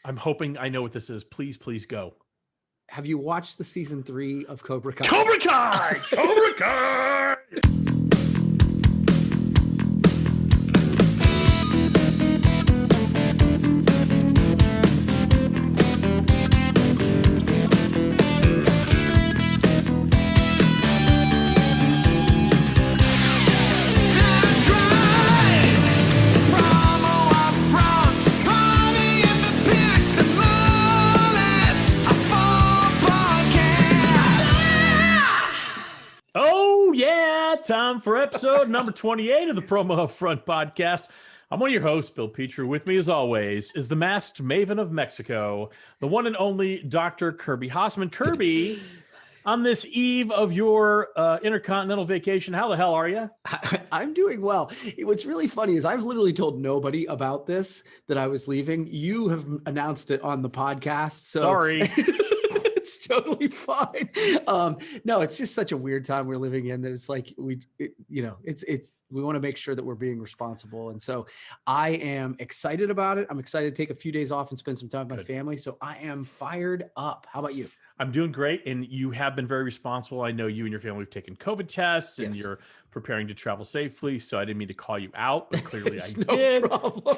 I'm hoping I know what this is. Please, please go. Have you watched the season 3 of Cobra Kai? Cobra Kai! Cobra Kai! Time for episode number 28 of the Promo UPFront Podcast. I'm one of your hosts, Bill Petrie. With me, as always, is the masked maven of Mexico, the one and only Dr. Kirby Hasseman. Kirby, on this eve of your intercontinental vacation, how the hell are you? I'm doing well. What's really funny is I've literally told nobody about this, that I was leaving. You have announced it on the podcast. So sorry. It's totally fine. No, it's just such a weird time we're living in that it's like we want to make sure that we're being responsible. And so I am excited about it. I'm excited to take a few days off and spend some time with my family. So I am fired up. How about you? I'm doing great. And you have been very responsible. I know you and your family have taken COVID tests and you're preparing to travel safely. So I didn't mean to call you out, but clearly I did. Problem.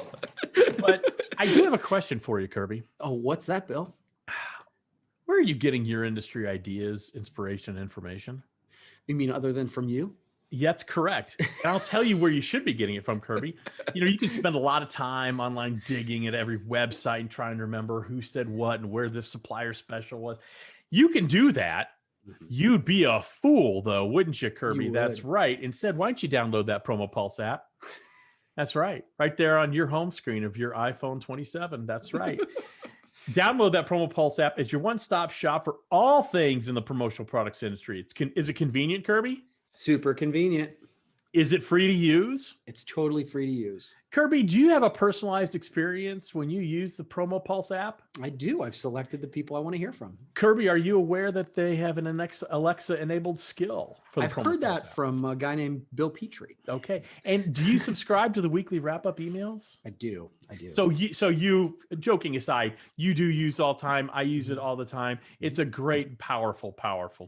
But I do have a question for you, Kirby. Oh, what's that, Bill? Where are you getting your industry ideas, inspiration, information? You mean other than from you? Yeah, that's correct. And I'll tell you where you should be getting it from, Kirby. You can spend a lot of time online digging at every website and trying to remember who said what and where the supplier special was. You can do that. You'd be a fool, though, wouldn't you, Kirby? That's right. Instead, why don't you download that Promo Pulse app? That's right. Right there on your home screen of your iPhone 27. That's right. Download that Promo Pulse app as your one-stop shop for all things in the promotional products industry. Is it convenient, Kirby? Super convenient. Is it free to use? It's totally free to use. Kirby, do you have a personalized experience when you use the Promo Pulse app? I do. I've selected the people I want to hear from. Kirby, are you aware that they have an Alexa-enabled skill for the I've Promo heard Pulse that app? from a guy named Bill Petrie. Okay. And do you subscribe to the weekly wrap-up emails? I do. So you, joking aside, you do use all time. I use it all the time. It's a great, powerful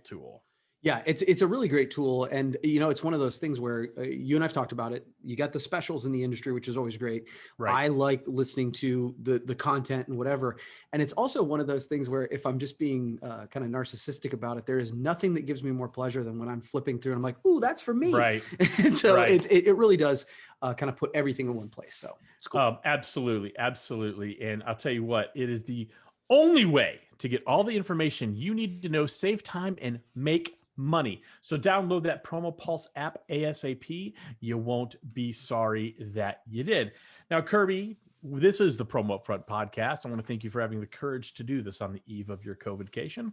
tool. Yeah, it's a really great tool. And, it's one of those things where you and I've talked about it. You got the specials in the industry, which is always great. Right. I like listening to the content and whatever. And it's also one of those things where if I'm just being kind of narcissistic about it, there is nothing that gives me more pleasure than when I'm flipping through and I'm like, ooh, that's for me. Right. And so it really does kind of put everything in one place. So it's cool. Absolutely. Absolutely. And I'll tell you what, it is the only way to get all the information you need to know, save time, and make money. So download that Promo Pulse app ASAP. You won't be sorry that you did. Now, Kirby, this is the Promo UPFront Podcast. I want to thank you for having the courage to do this on the eve of your COVID-cation.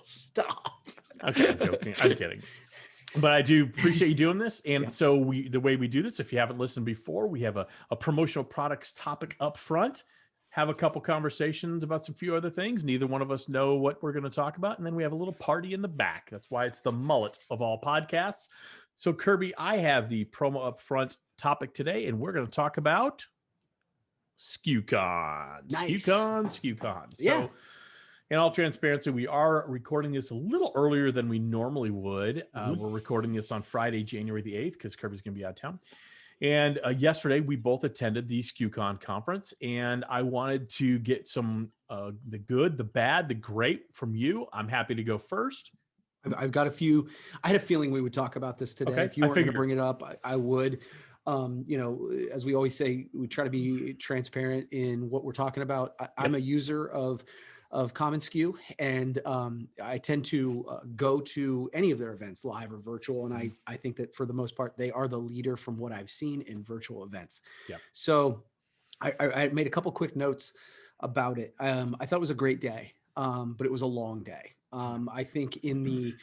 Stop. Okay, I'm joking. I'm kidding. But I do appreciate you doing this. And so the way we do this, if you haven't listened before, we have a promotional products topic up front. Have a couple conversations about some few other things. Neither one of us know what we're going to talk about. And then we have a little party in the back. That's why it's the mullet of all podcasts. So Kirby, I have the Promo UPFront topic today, and we're going to talk about skucon. Nice. Skucon. Yeah. So in all transparency, we are recording this a little earlier than we normally would. We're recording this on Friday, January the 8th, because Kirby's going to be out of town. And yesterday, we both attended the skucon conference, and I wanted to get some the good, the bad, the great from you. I'm happy to go first. I've got a few. I had a feeling we would talk about this today. Okay, if you weren't going to bring it up, I would. As we always say, we try to be transparent in what we're talking about. I'm a user of commonsku, and I tend to go to any of their events, live or virtual. And I think that for the most part, they are the leader from what I've seen in virtual events. Yeah. So I made a couple quick notes about it. I thought it was a great day, but it was a long day. I think in the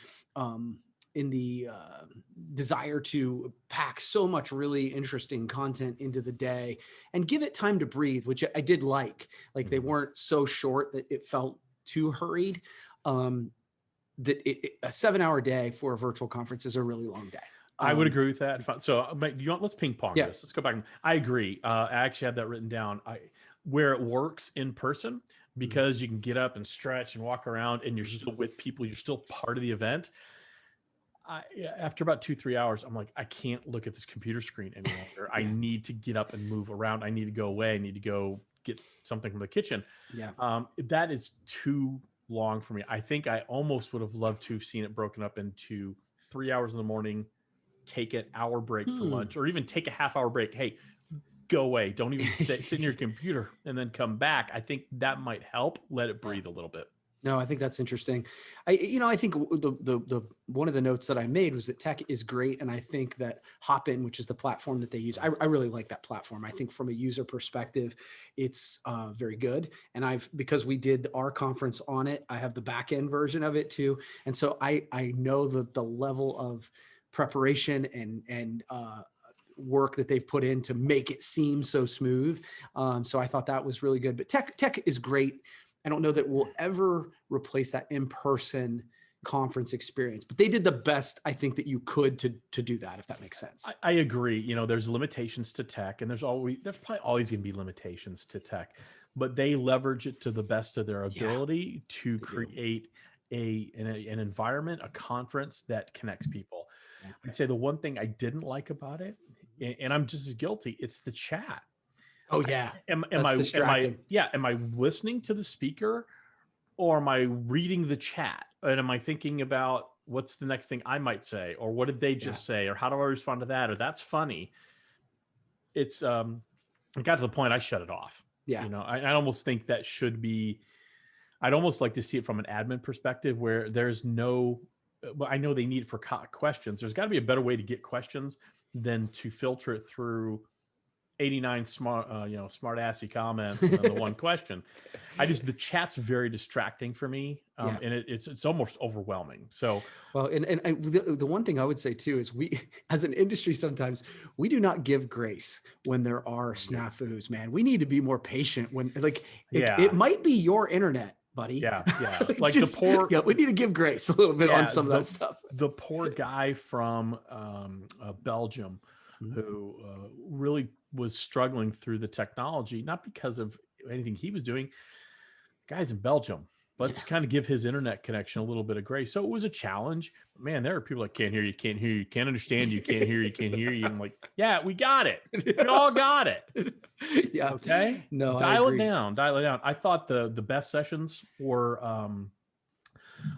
desire to pack so much really interesting content into the day and give it time to breathe, which I did like they weren't so short that it felt too hurried. That a 7-hour day for a virtual conference is a really long day. I would agree with that. So let's ping pong this. Let's go back. I agree. I actually had that written down. where it works in person because you can get up and stretch and walk around and you're still with people. You're still part of the event. After about 2-3 hours, I'm like, I can't look at this computer screen any longer. I need to get up and move around. I need to go away. I need to go get something from the kitchen. That is too long for me. I think I almost would have loved to have seen it broken up into 3 hours in the morning, take an hour break for lunch, or even take a half-hour break. Hey, go away. Don't even sit in your computer and then come back. I think that might help. Let it breathe a little bit. No, I think that's interesting. I think the one of the notes that I made was that tech is great. And I think that Hopin, which is the platform that they use, I really like that platform. I think from a user perspective, it's very good. And because we did our conference on it, I have the back end version of it too. And so I know that the level of preparation and work that they've put in to make it seem so smooth. So I thought that was really good, but tech is great. I don't know that we'll ever replace that in-person conference experience, but they did the best I think that you could to do that, if that makes sense. I agree. You know, there's limitations to tech, and there's probably always going to be limitations to tech, but they leverage it to the best of their ability to create an environment, a conference that connects people. I'd say the one thing I didn't like about it, and I'm just as guilty, it's the chat. Oh yeah. Am I listening to the speaker, or am I reading the chat? And am I thinking about what's the next thing I might say, or what did they just say, or how do I respond to that? Or that's funny. It's it got to the point I shut it off. Yeah. You know, I almost think that should be, I'd almost like to see it from an admin perspective where there's no, well, I know they need it for questions. There's got to be a better way to get questions than to filter it through 89 smart assy comments and then the one question. The chat's very distracting for me. And it's almost overwhelming. So, well, and the one thing I would say too, is we, as an industry, sometimes we do not give grace when there are snafus, man. We need to be more patient when it might be your internet, buddy. Yeah. Like we need to give grace a little bit on some of that stuff. The poor guy from Belgium who really was struggling through the technology, not because of anything he was doing. Guys in Belgium, let's kind of give his internet connection a little bit of grace. So it was a challenge. Man, there are people that can't hear you, can't understand you, can't hear you. I'm like, yeah, we got it. We all got it. Yeah. Okay. No, dial it down. I thought the best sessions were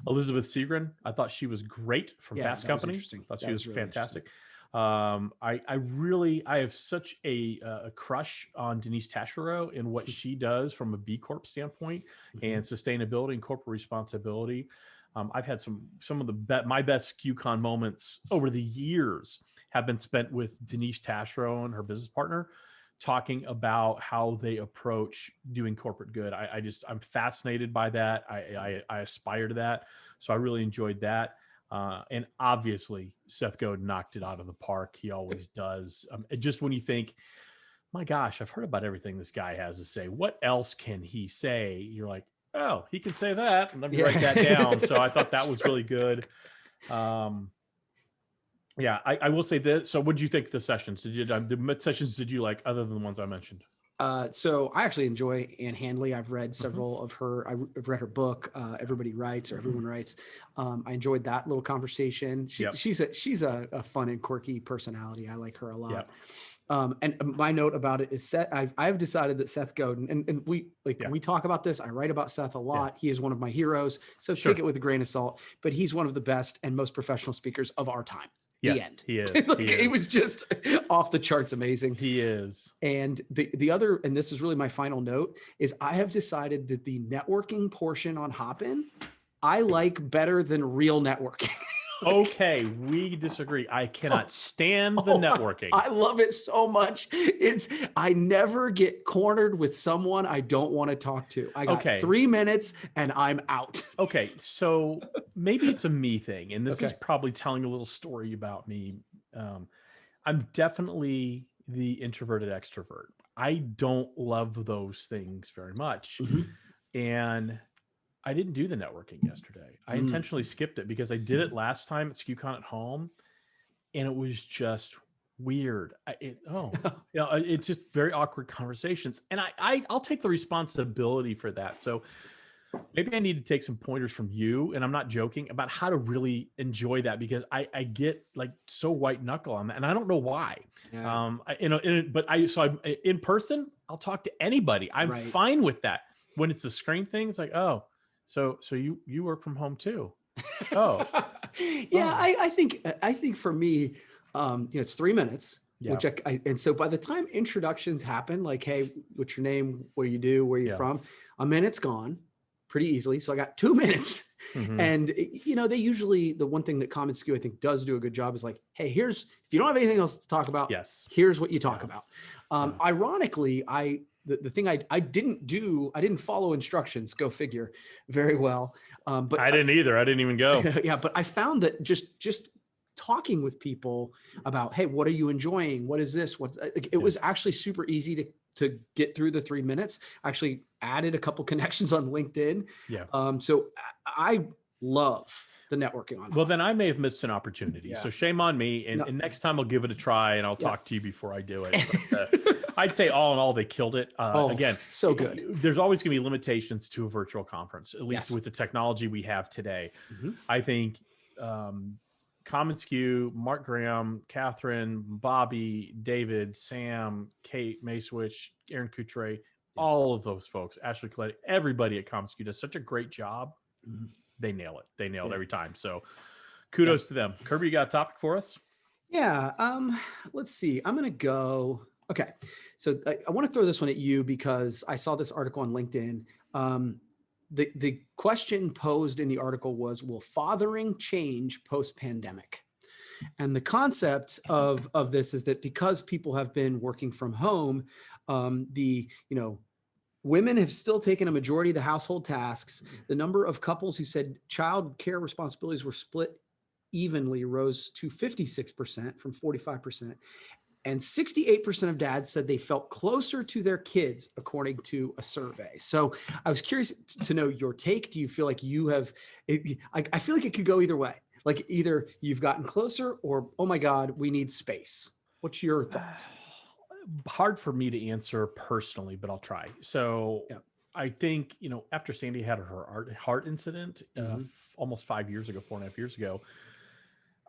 Elizabeth Segrin. I thought she was great from Fast Company. I thought she was really fantastic. I have such a crush on Denise Taschereau and what she does from a B Corp standpoint and sustainability and corporate responsibility. I've had some of my best skucon moments over the years have been spent with Denise Taschereau and her business partner, talking about how they approach doing corporate good. I'm fascinated by that. I aspire to that. So I really enjoyed that. And obviously Seth Godin knocked it out of the park. He always does. Just when you think, my gosh, I've heard about everything this guy has to say, what else can he say? You're like, oh, he can say that. And let me write that down. So I thought that was really good. I will say this. So what did you think of the sessions? The sessions did you like, other than the ones I mentioned? So I actually enjoy Ann Handley. I've read several of her. I've read her book, Everybody Writes, or Everyone Writes. I enjoyed that little conversation. She's a fun and quirky personality. I like her a lot. And my note about it is Seth. I've decided that Seth Godin, and we talk about this. I write about Seth a lot. He is one of my heroes. So take it with a grain of salt, but he's one of the best and most professional speakers of our time. Yes, the end. He is. He was just off the charts amazing. He is. And the other, and this is really my final note, is I have decided that the networking portion on Hopin, I like better than real networking. Okay, we disagree. I cannot stand the networking. I love it so much. I never get cornered with someone I don't want to talk to. I got 3 minutes and I'm out. Okay, so maybe it's a me thing, and this is probably telling a little story about me. I'm definitely the introverted extrovert. I don't love those things very much. And I didn't do the networking yesterday. I intentionally skipped it because I did it last time at skucon at home, and it was just weird. It's just very awkward conversations. And I'll take the responsibility for that. So maybe I need to take some pointers from you, and I'm not joking, about how to really enjoy that, because I get like so white knuckle on that, and I don't know why. Yeah. In person, I'll talk to anybody. I'm fine with that. When it's the screen thing, it's like, oh, so you work from home too? Oh, yeah. I think for me, it's 3 minutes. Yeah. Which and so by the time introductions happen, like, hey, what's your name? What do you do? Where are you from? A minute's gone pretty easily. So I got 2 minutes. Mm-hmm. And, they usually, the one thing that commonsku, I think, does do a good job is like, hey, if you don't have anything else to talk about, here's what you talk about. Ironically, the thing I didn't follow instructions, go figure, very well. But I didn't either. I didn't even go. Yeah. But I found that just talking with people about, hey, what are you enjoying? What is this? It was actually super easy to get through the 3 minutes. Actually added a couple connections on LinkedIn. Yeah. So I love the networking on. Well, then I may have missed an opportunity. Yeah. So shame on me. And next time I'll give it a try, and I'll talk to you before I do it. But, I'd say all in all, they killed it. Again, so good. There's always going to be limitations to a virtual conference, at least with the technology we have today. Mm-hmm. I think commonsku, Mark Graham, Catherine, Bobby, David, Sam, Kate Mayswitch, Aaron Couture, all of those folks, Ashley Colette, everybody at commonsku does such a great job. Mm-hmm. They nail it. They nail it every time. So kudos to them. Kirby, you got a topic for us? Yeah. Let's see. I'm going to go. Okay. So I want to throw this one at you because I saw this article on LinkedIn. The question posed in the article was, will fathering change post-pandemic? And the concept of this is that because people have been working from home, women have still taken a majority of the household tasks. The number of couples who said child care responsibilities were split evenly rose to 56% from 45%. And 68% of dads said they felt closer to their kids, according to a survey. So I was curious to know your take. Do you feel like you have, I feel like it could go either way. Like either you've gotten closer or, oh my God, we need space. What's your thought? Hard for me to answer personally, but I'll try. So I think, after Sandy had her heart incident almost 5 years ago, 4.5 years ago,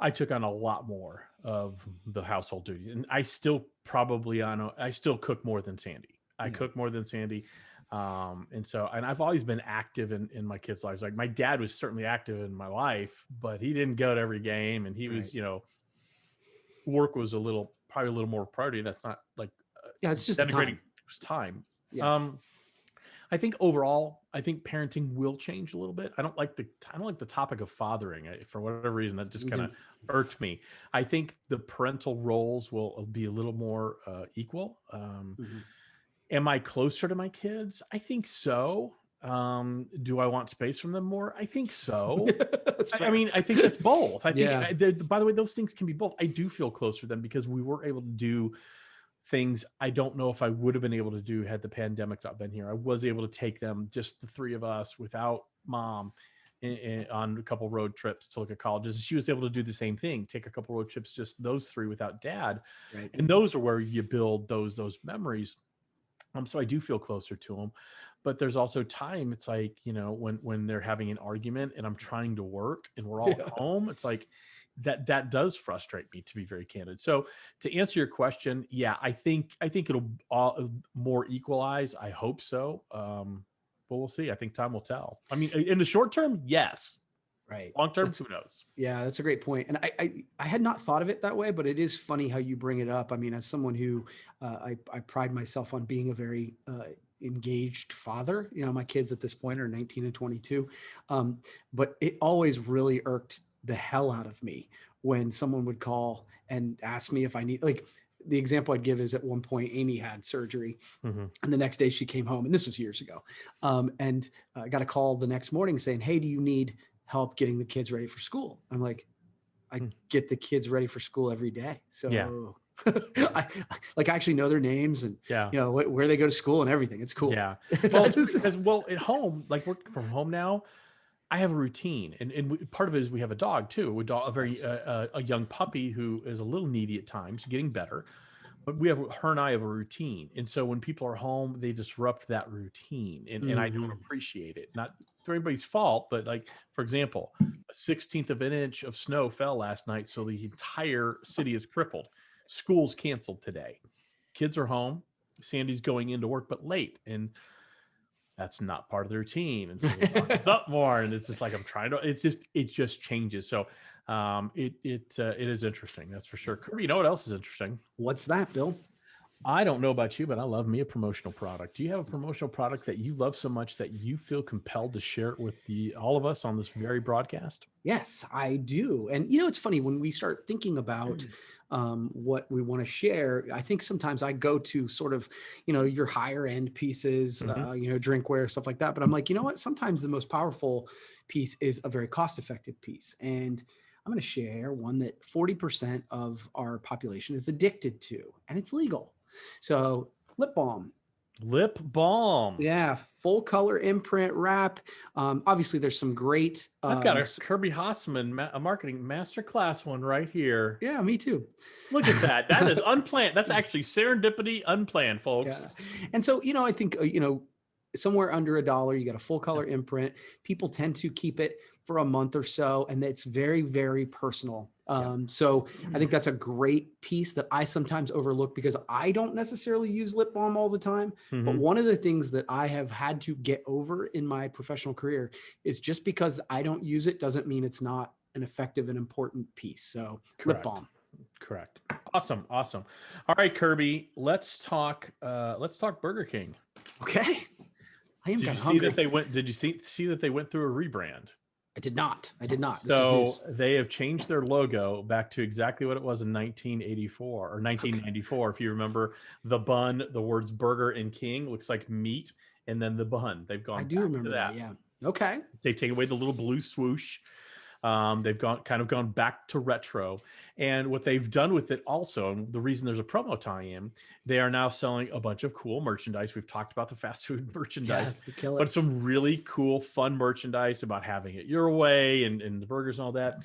I took on a lot more of the household duties, and I still I still cook more than Sandy. I cook more than Sandy. And I've always been active in my kids' lives. Like my dad was certainly active in my life, but he didn't go to every game, and he was, work was probably a little more priority. That's not like, it's just denigrating time. Yeah. I think overall, parenting will change a little bit. I don't like the topic of fathering. For whatever reason, that just kind of irked me. I think the parental roles will be a little more equal. Am I closer to my kids? I think so. Do I want space from them more? I think so. I think it's both. I think, by the way, those things can be both. I do feel closer to them because we were able to do things I don't know if I would have been able to do had the pandemic not been here. I was able to take them, just the three of us, without mom, on a couple road trips to look at colleges. She was able to do the same thing, take a couple road trips, just those three without dad. Right. And those are where you build those memories. So I do feel closer to them, but there's also time. It's like, when they're having an argument and I'm trying to work and we're all at home, it's like that does frustrate me, to be very candid. So to answer your question, I think it'll all more equalize. I hope so. But we'll see. I think time will tell. I mean, in the short term, yes. Right. Long term, who knows? Yeah, that's a great point. And I had not thought of it that way, but it is funny how you bring it up. I mean, as someone who I pride myself on being a very engaged father. My kids at this point are 19 and 22. But it always really irked the hell out of me when someone would call and ask me if I need, like, the example I'd give is at one point Amy had surgery and the next day she came home, and this was years ago. And I got a call the next morning saying, hey, do you need help getting the kids ready for school? I'm like, I get the kids ready for school every day. So I actually know their names and where they go to school and everything. It's cool. Yeah. Well, because at home, like working from home now, I have a routine, and part of it is we have a dog too. A very Yes. a young puppy who is a little needy at times, getting better. But her and I have a routine, and so when people are home, they disrupt that routine, and I don't appreciate it. Not through anybody's fault, but like for example, a 1/16 of an inch of snow fell last night, so the entire city is crippled. School's canceled today. Kids are home. Sandy's going into work, but late, and that's not part of the routine. And so it's up more, and it's just like I'm trying to. It just changes. So it is interesting, that's for sure. Kirby, you know what else is interesting? What's that, Bill? I don't know about you, but I love me a promotional product. Do you have a promotional product that you love so much that you feel compelled to share it with all of us on this very broadcast? Yes, I do. And it's funny when we start thinking about what we want to share. I think sometimes I go to sort of, your higher end pieces, drinkware, stuff like that. But I'm like, you know what? Sometimes the most powerful piece is a very cost effective piece. And I'm going to share one that 40% of our population is addicted to, and it's legal. So lip balm. Lip balm. Yeah, full color imprint wrap. Obviously, there's some great. I've got a Kirby Hasseman a marketing masterclass one right here. Yeah, me too. Look at that. That is unplanned. That's actually serendipity unplanned, folks. Yeah. And so, I think, somewhere under $1, you got a full color imprint. People tend to keep it for a month or so, and it's very, very personal. So I think that's a great piece that I sometimes overlook because I don't necessarily use lip balm all the time. But one of the things that I have had to get over in my professional career is just because I don't use it doesn't mean it's not an effective and important piece. So lip balm. Correct. Awesome. All right, Kirby, let's talk Burger King. Okay. I am Did you see that they went? Did you see that they went through a rebrand? I did not. So they have changed their logo back to exactly what it was in 1984 or 1994. Okay. If you remember the bun, the words burger and king looks like meat, and then the bun. They've gone. I do remember that. Yeah. Okay. They've taken away the little blue swoosh. They've gone back to retro, and what they've done with it also, and the reason there's a promo tie-in, they are now selling a bunch of cool merchandise. We've talked about the fast food merchandise, but some really cool, fun merchandise about having it your way and the burgers and all that.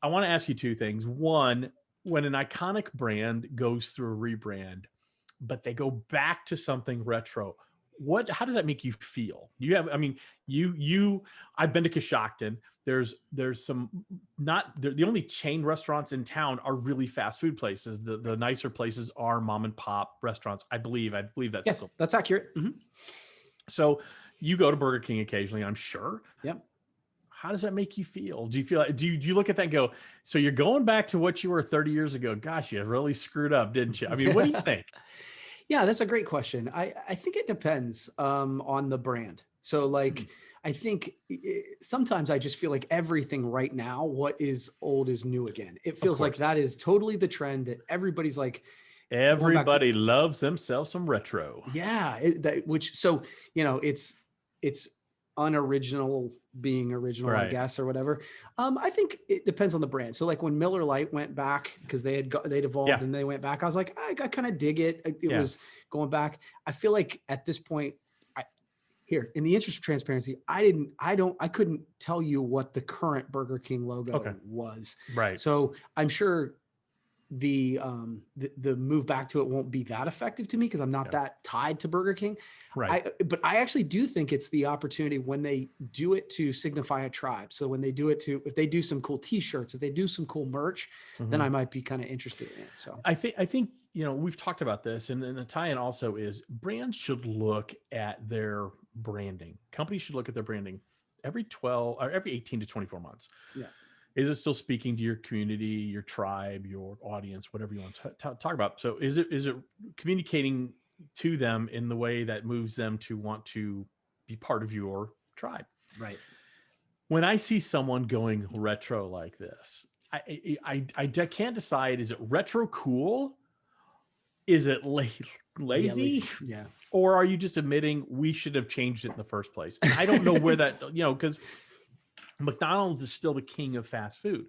I want to ask you two things. One, when an iconic brand goes through a rebrand, but they go back to something retro, how does that make you feel? I've been to Coshocton. There's some the only chain restaurants in town are really fast food places. The nicer places are mom and pop restaurants. I believe that's that's accurate. Mm-hmm. So you go to Burger King occasionally, I'm sure. Yep. How does that make you feel? Do you feel do you look at that and go, so you're going back to what you were 30 years ago? Gosh, you really screwed up, didn't you? I mean, what do you think? Yeah, that's a great question. I think it depends on the brand. So I think sometimes I just feel like everything right now, what is old is new again. It feels like that is totally the trend that everybody's like. Everybody loves themselves some retro. Yeah. It's unoriginal being original, right. I guess, or whatever. I think it depends on the brand. So when Miller Lite went back because they'd evolved and they went back, I was like, I kind of dig it. It was going back. I feel like at this point, here in the interest of transparency, I couldn't tell you what the current Burger King logo was. Right. So I'm sure the move back to it won't be that effective to me because I'm not that tied to Burger King. Right. But I actually do think it's the opportunity when they do it to signify a tribe. So when they do it if they do some cool t-shirts, if they do some cool merch, then I might be kind of interested in it. So I think, we've talked about this, and the tie-in also is brands should look at their branding. Companies should look at their branding every 18 to 24 months. Yeah. Is it still speaking to your community, your tribe, your audience, whatever you want to talk about? So is it communicating to them in the way that moves them to want to be part of your tribe? Right. When I see someone going retro like this, I can't decide, is it retro cool? Is it lazy? Yeah. Or are you just admitting we should have changed it in the first place? And I don't know where that, because McDonald's is still the king of fast food.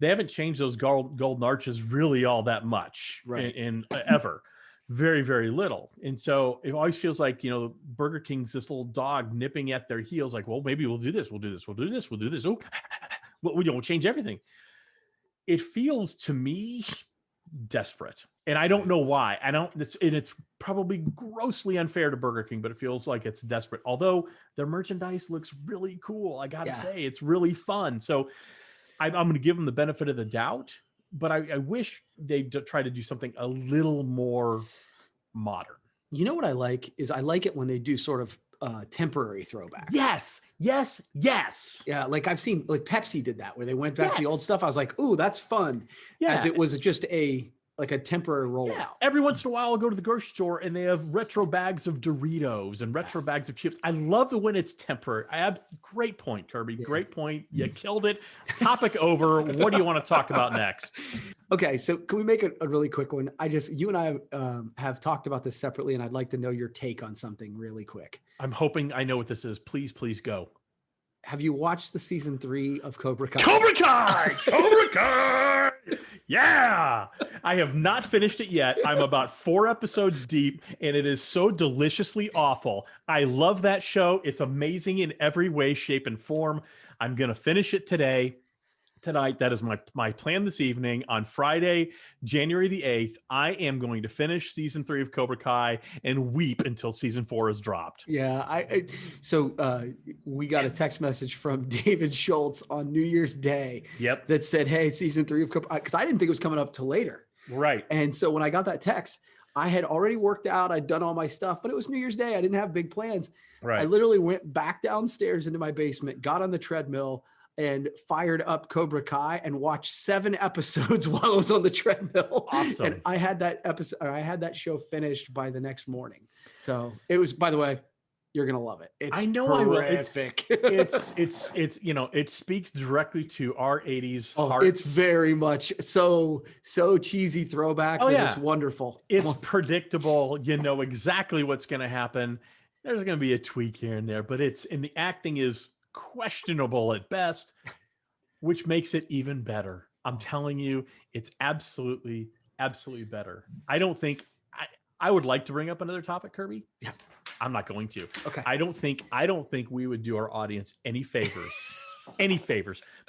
They haven't changed those golden arches really all that much in ever. very, very little. And so it always feels like, Burger King's this little dog nipping at their heels, like, well, maybe we'll do this, we'll do this, we'll do this, we'll do this. Oh, we'll change everything. It feels to me desperate. And I don't know why. It's probably grossly unfair to Burger King, but it feels like it's desperate. Although their merchandise looks really cool. I got to say, it's really fun. So I'm going to give them the benefit of the doubt, but I wish they'd try to do something a little more modern. You know what I like is I like it when they do sort of temporary throwbacks. Yes. Yeah, like I've seen, like Pepsi did that, where they went back to the old stuff. I was like, ooh, that's fun. Yeah. As it was just a temporary rollout. Yeah. Every once in a while, I'll go to the grocery store and they have retro bags of Doritos and retro bags of chips. I love it when it's temporary. Great point, Kirby. Yeah. Great point. You killed it. Topic over. What do you want to talk about next? Okay, so can we make a really quick one? You and I have talked about this separately, and I'd like to know your take on something really quick. I'm hoping I know what this is. Please go. Have you watched the season 3 of Cobra Kai? Cobra Kai! Yeah! I have not finished it yet. I'm about 4 episodes deep, and it is so deliciously awful. I love that show. It's amazing in every way, shape, and form. I'm going to finish it tonight. That is my plan this evening. On Friday, January the 8th, I am going to finish season 3 of Cobra Kai and weep until season 4 is dropped. Yeah. So we got a text message from David Schultz on New Year's Day. Yep. That said, hey, season 3 of Cobra Kai, because I didn't think it was coming up till later. Right. And so when I got that text, I had already worked out. I'd done all my stuff, but it was New Year's Day. I didn't have big plans. Right. I literally went back downstairs into my basement, got on the treadmill, and fired up Cobra Kai and watched 7 episodes while I was on the treadmill. Awesome. And I had that show finished by the next morning. So it was, by the way, you're going to love it. It's horrific. It's it speaks directly to our 80s hearts. It's very much so cheesy throwback. It's wonderful. It's predictable. You know exactly what's going to happen. There's going to be a tweak here and there, but the acting is questionable at best, which makes it even better. I'm telling you, it's absolutely better. I don't think I would like to bring up another topic, Kirby. Yeah. I'm not going to. Okay. I don't think we would do our audience any favors,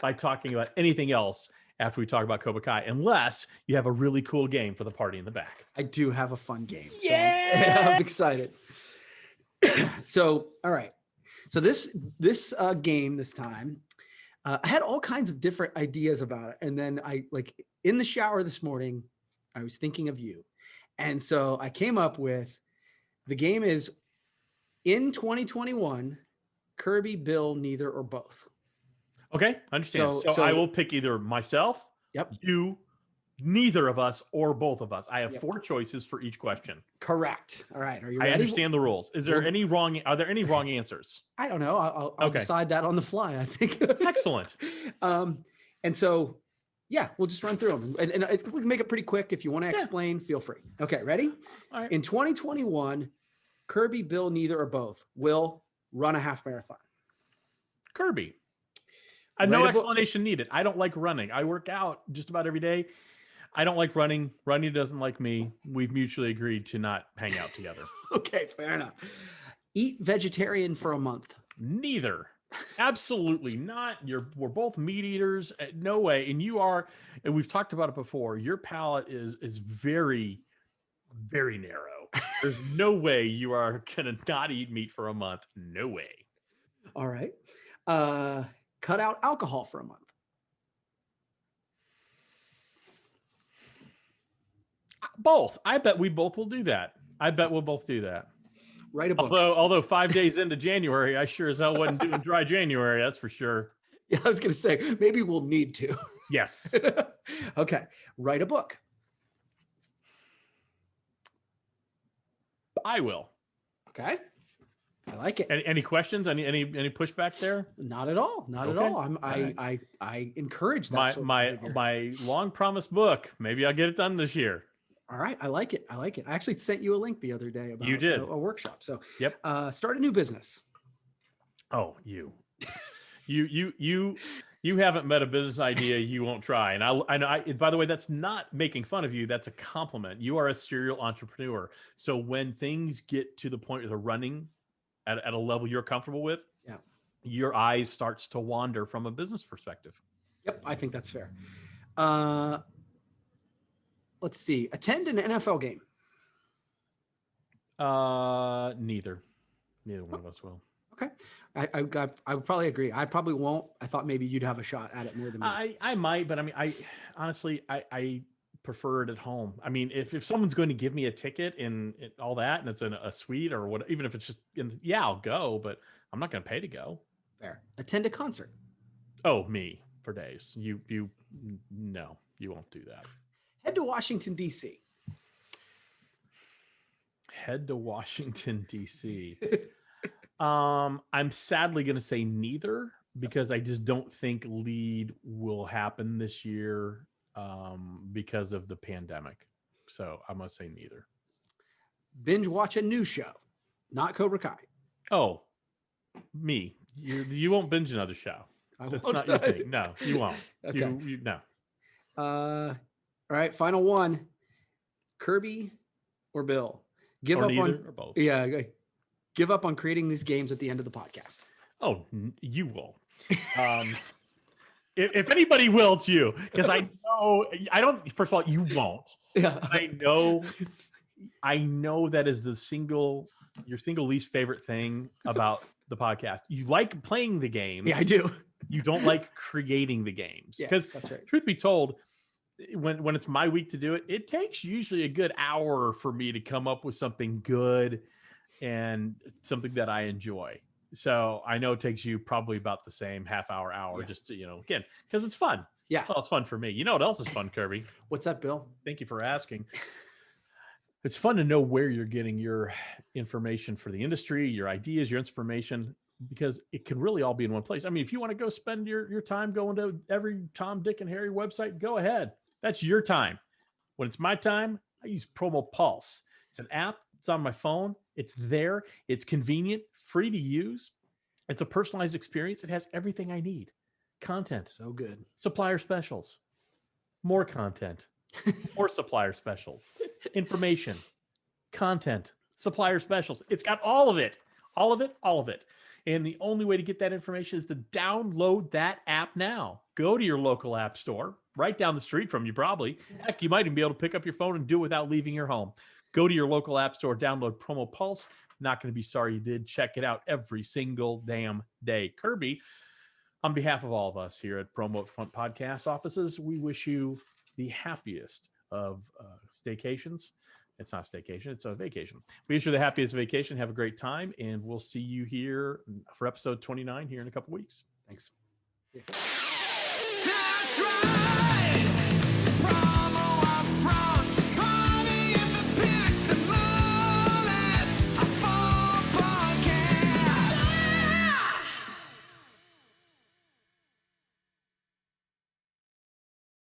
by talking about anything else after we talk about Cobra Kai, unless you have a really cool game for the party in the back. I do have a fun game. Yeah. So I'm excited. So, all right. So this game this time, I had all kinds of different ideas about it. And then in the shower this morning, I was thinking of you. And so I came up with, the game is, in 2021, Kirby, Bill, neither or both. Okay, I understand. So I will pick either myself, you, neither of us, or both of us. I have 4 choices for each question. Correct. All right. Are you ready? I understand the rules. Are there any wrong answers? I don't know. I'll decide that on the fly, I think. Excellent. And so, we'll just run through them. And we can make it pretty quick. If you want to explain, feel free. Okay, ready? All right. In 2021, Kirby, Bill, neither or both will run a half marathon. Kirby. No explanation needed. I don't like running. I work out just about every day. I don't like running. Running doesn't like me. We've mutually agreed to not hang out together. Okay, fair enough. Eat vegetarian for a month. Neither. Absolutely not. We're both meat eaters. No way. And we've talked about it before. Your palate is very, very narrow. There's no way you are gonna not eat meat for a month. No way. All right. Cut out alcohol for a month. Both. I bet we both will do that. I bet we'll both do that. Write a book. Although 5 days into January, I sure as hell wasn't doing dry January. That's for sure. Yeah, I was going to say, maybe we'll need to. Yes. Okay. Write a book. I will. Okay. I like it. Any questions? Any pushback there? Not at all. Not at all. I encourage that. My long promised book. Maybe I'll get it done this year. All right. I like it. I actually sent you a link the other day about you did. A workshop. So yep. Start a new business. Oh, you You haven't met a business idea you won't try. And I know, by the way, that's not making fun of you. That's a compliment. You are a serial entrepreneur. So when things get to the point where they're running at a level you're comfortable with, yeah, your eyes starts to wander from a business perspective. Yep, I think that's fair. Let's see. Attend an NFL game. Neither one of us will. Okay. I would probably agree. I probably won't. I thought maybe you'd have a shot at it more than me. I might, but I mean, I honestly prefer it at home. I mean, if someone's going to give me a ticket and all that, and it's in a suite or what, even if it's just I'll go, but I'm not going to pay to go. Fair. Attend a concert. Oh, me for days. No, you won't do that. Head to Washington, D.C. Head to Washington, D.C. I'm sadly going to say neither, because I just don't think lead will happen this year because of the pandemic. So I'm going to say neither. Binge watch a new show, not Cobra Kai. Oh, me. You won't binge another show. That's not your thing. No, you won't. Okay. No. All right. Final one. Kirby or Bill? Give or up neither, on or both. Yeah. Give up on creating these games at the end of the podcast. Oh, you will. If anybody will, it's you, because I know I don't. First of all, you won't. Yeah. I know that is your single least favorite thing about the podcast. You like playing the games. Yeah, I do. You don't like creating the games. Yes, that's right. Truth be told, when it's my week to do it, it takes usually a good hour for me to come up with something good and something that I enjoy. So I know it takes you probably about the same half hour, just to, again, because it's fun. Yeah. Well, it's fun for me. You know what else is fun, Kirby? What's that, Bill? Thank you for asking. It's fun to know where you're getting your information for the industry, your ideas, your information, because it can really all be in one place. I mean, if you want to go spend your time going to every Tom, Dick, and Harry website, go ahead. That's your time. When it's my time, I use Promo Pulse. It's an app. It's on my phone. It's there. It's convenient, free to use. It's a personalized experience. It has everything I need. Content. So good. Supplier specials. More content. More supplier specials. Information. Content. Supplier specials. It's got all of it. All of it. All of it. And the only way to get that information is to download that app now. Go to your local app store, right down the street from you probably. Heck, you might even be able to pick up your phone and do it without leaving your home. Go to your local app store, download Promo Pulse. Not going to be sorry you did. Check it out every single damn day. Kirby, on behalf of all of us here at Promo UPFront Podcast offices, we wish you the happiest of staycations. It's not staycation, it's a vacation. We wish you the happiest vacation. Have a great time, and we'll see you here for episode 29 here in a couple weeks. Thanks. That's right.